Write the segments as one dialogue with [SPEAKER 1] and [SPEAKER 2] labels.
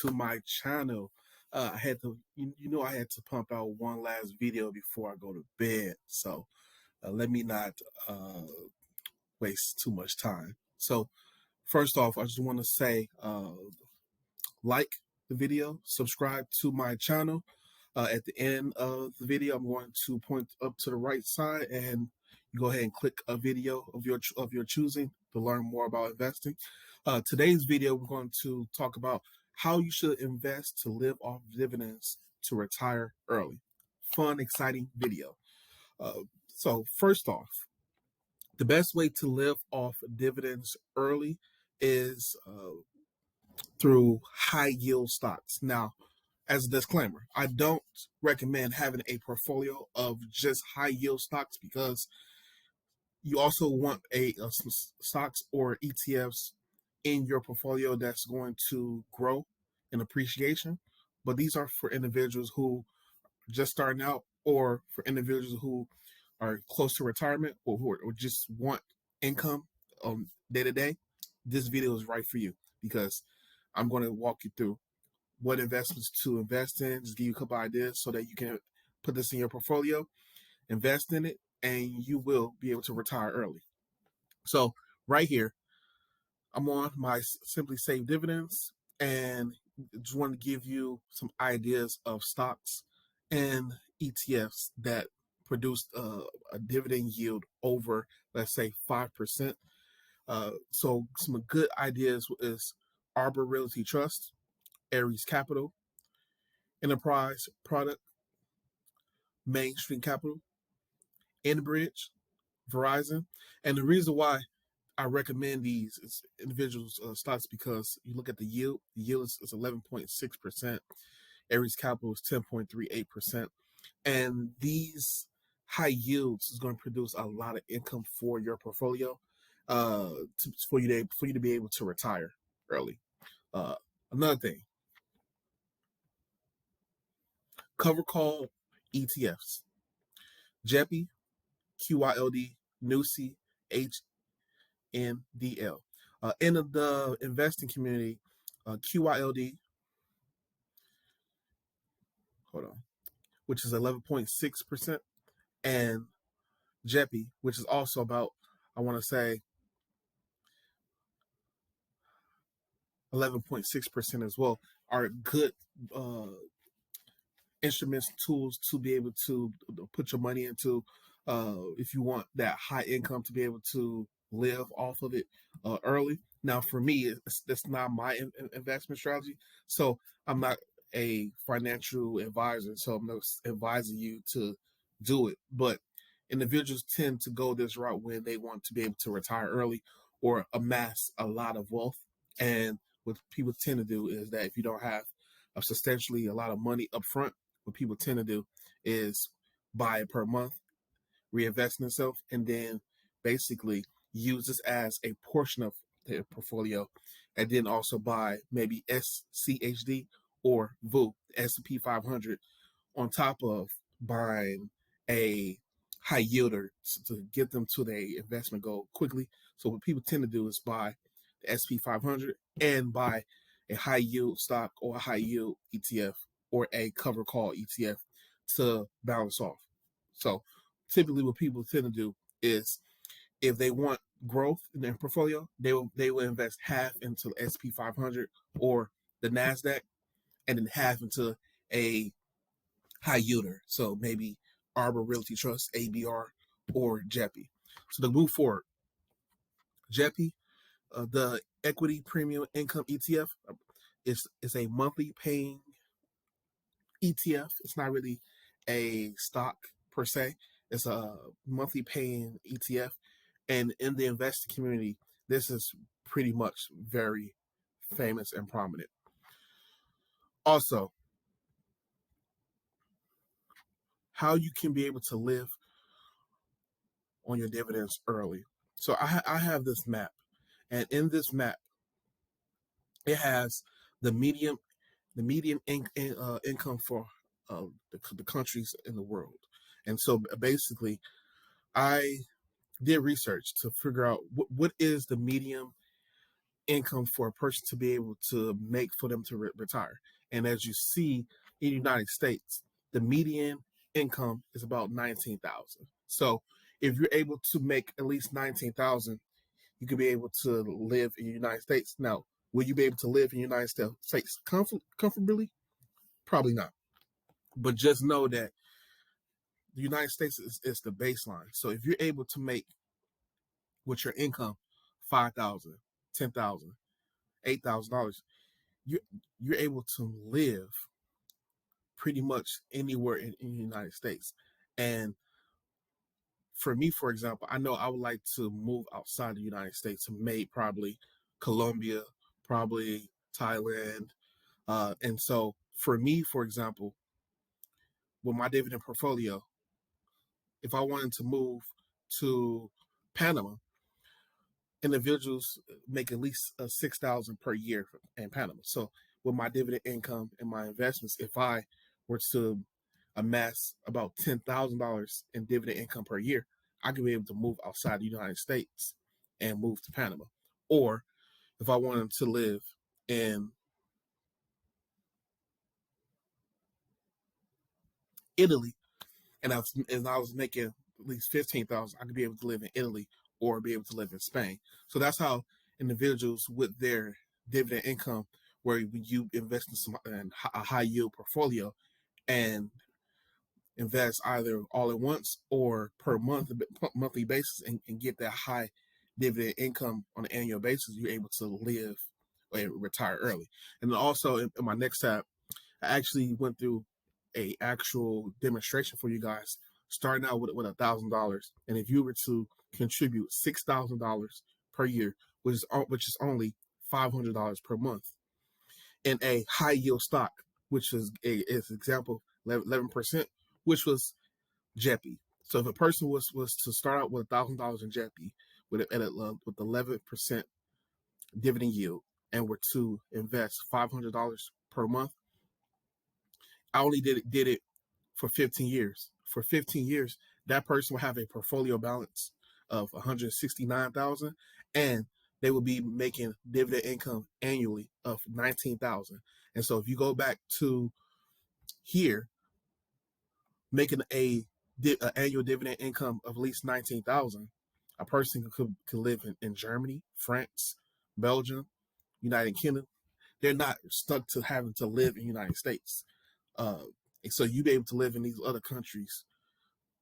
[SPEAKER 1] to my channel. I had to, I had to pump out one last video before I go to bed. So let me not waste too much time. So first off, I just want to say, like the video, subscribe to my channel. At the end of the video, I'm going to point up to the right side, and you go ahead and click a video of your choosing to learn more about investing. Today's video, we're going to talk about how you should invest to live off dividends to retire early. Fun, exciting video. So first off, the best way to live off dividends early is through high yield stocks. Now, as a disclaimer, I don't recommend having a portfolio of just high yield stocks, because you also want some stocks or ETFs in your portfolio that's going to grow in appreciation. But these are for individuals who are just starting out, or for individuals who are close to retirement, or just want income day to day. This video is right for you, because I'm going to walk you through what investments to invest in, just give you a couple ideas so that you can put this in your portfolio, invest in it, and you will be able to retire early. So right here, I'm on my Simply Save Dividends, and just want to give you some ideas of stocks and ETFs that produced a dividend yield over, let's say, 5%. So some good ideas is Arbor Realty Trust, Aries Capital, Enterprise Product, Main Street Capital, Enbridge, Verizon. And the reason why I recommend these is individuals stocks, because you look at the yield. The yield is 11.6%. Aries Capital is 10.38%. And these high yields is going to produce a lot of income for your portfolio, for you to be able to retire early. Another thing, cover call ETFs. JEPI, QYLD, NUSI, HNDL. In the investing community, QYLD, which is 11.6%, and JEPI, which is also about, I want to say, 11.6% as well, are good instruments, tools to be able to put your money into if you want that high income, to be able to live off of it early. Now, for me, that's not my investment strategy, so I'm not a financial advisor, so I'm not advising you to do it. But individuals tend to go this route when they want to be able to retire early or amass a lot of wealth. And what people tend to do is that if you don't have substantially a lot of money up front, what people tend to do is buy it per month, reinvest in itself, and then basically use this as a portion of their portfolio, and then also buy maybe SCHD or VU, S&P 500, on top of buying a high yielder to get them to their investment goal quickly. So what people tend to do is buy the S&P 500 and buy a high yield stock or a high yield ETF or a cover call ETF to balance off. So typically what people tend to do is, if they want growth in their portfolio, they will invest half into the S&P 500 or the NASDAQ, and then half into a high yielder. So maybe Arbor Realty Trust, ABR, or JEPI. So to move forward, JEPI, the Equity Premium Income ETF, is a monthly paying ETF. It's not really a stock per se. It's a monthly paying ETF. And in the investing community, this is pretty much very famous and prominent. Also, how you can be able to live on your dividends early. So I have this map, and in this map, it has the median income for the countries in the world. And so basically, I did research to figure out what is the median income for a person to be able to make for them to retire. And as you see in the United States, the median income is about 19,000. So if you're able to make at least 19,000, you could be able to live in the United States. Now, will you be able to live in the United States comfortably? Probably not. But just know that the United States is the baseline. So if you're able to make with your income 5,000, 10,000, $8,000, you're able to live pretty much anywhere in the United States. And for me, for example, I know I would like to move outside the United States, maybe probably Colombia, probably Thailand. And so for me, for example, with my dividend portfolio, if I wanted to move to Panama, individuals make at least 6,000 per year in Panama. So with my dividend income and my investments, if I were to amass about $10,000 in dividend income per year, I could be able to move outside the United States and move to Panama. Or if I wanted to live in Italy and I was making at least 15,000, I could be able to live in Italy or be able to live in Spain. So that's how individuals with their dividend income, where you invest in a high yield portfolio and invest either all at once or per monthly basis and get that high dividend income on an annual basis, you're able to live or retire early. And then also in my next tab, I actually went through a actual demonstration for you guys, starting out with $1,000. And if you were to contribute $6,000 per year, which is only $500 per month, in a high yield stock, which is example 11%, which was JEPI. So if a person was to start out with $1,000 in JEPI with 11% dividend yield and were to invest $500 per month, I only did it for 15 years. For 15 years, that person will have a portfolio balance of 169,000, and they will be making dividend income annually of 19,000. And so if you go back to here, making a annual dividend income of at least 19,000, a person could live in Germany, France, Belgium, United Kingdom. They're not stuck to having to live in the United States. And so you'd be able to live in these other countries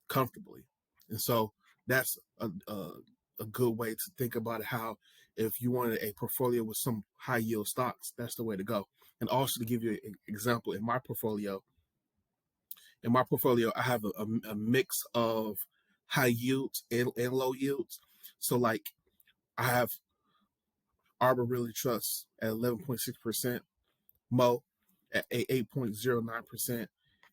[SPEAKER 1] comfortably. And so that's a good way to think about it, how if you wanted a portfolio with some high yield stocks, that's the way to go. And also to give you an example, in my portfolio, I have a mix of high yields and low yields. So like I have Arbor Realty Trust at 11.6%, Mo at 8.09%,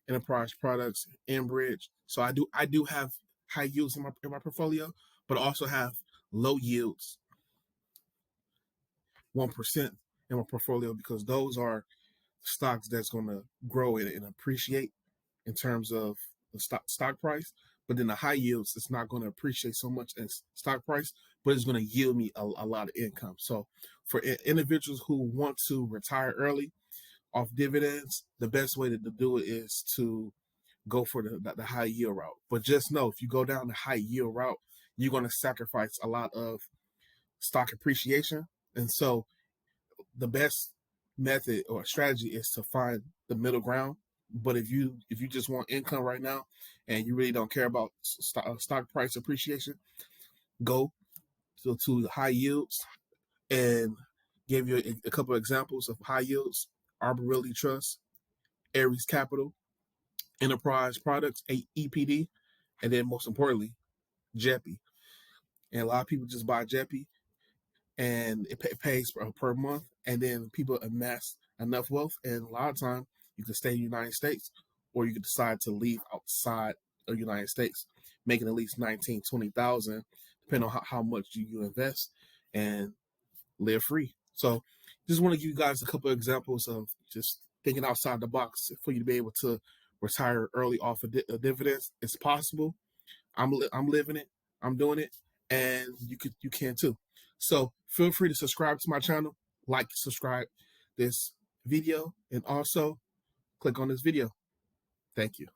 [SPEAKER 1] Enterprise Products, Enbridge. So I do have high yields in my portfolio, but I also have low yields, 1% in my portfolio, because those are stocks that's going to grow and appreciate in terms of the stock price. But then the high yields, it's not going to appreciate so much as stock price, but it's going to yield me a lot of income. So for individuals who want to retire early off dividends, the best way to do it is to go for the high yield route. But just know, if you go down the high yield route, you're going to sacrifice a lot of stock appreciation. And so the best method or strategy is to find the middle ground. But if you just want income right now and you really don't care about stock price appreciation, go to high yields, and give you a couple of examples of high yields: Arbor Realty Trust, Aries Capital, Enterprise Products, EPD, and then most importantly, JEPI. And a lot of people just buy JEPI and it pays per month, and then people amass enough wealth, and a lot of time you can stay in the United States, or you can decide to leave outside of the United States, making at least 19, 20,000, depending on how much you invest, and live free. So just want to give you guys a couple of examples of just thinking outside the box for you to be able to retire early off of dividends. It's possible. I'm living it. I'm doing it, and you can too. So feel free to subscribe to my channel, like, subscribe this video, and also click on this video. Thank you.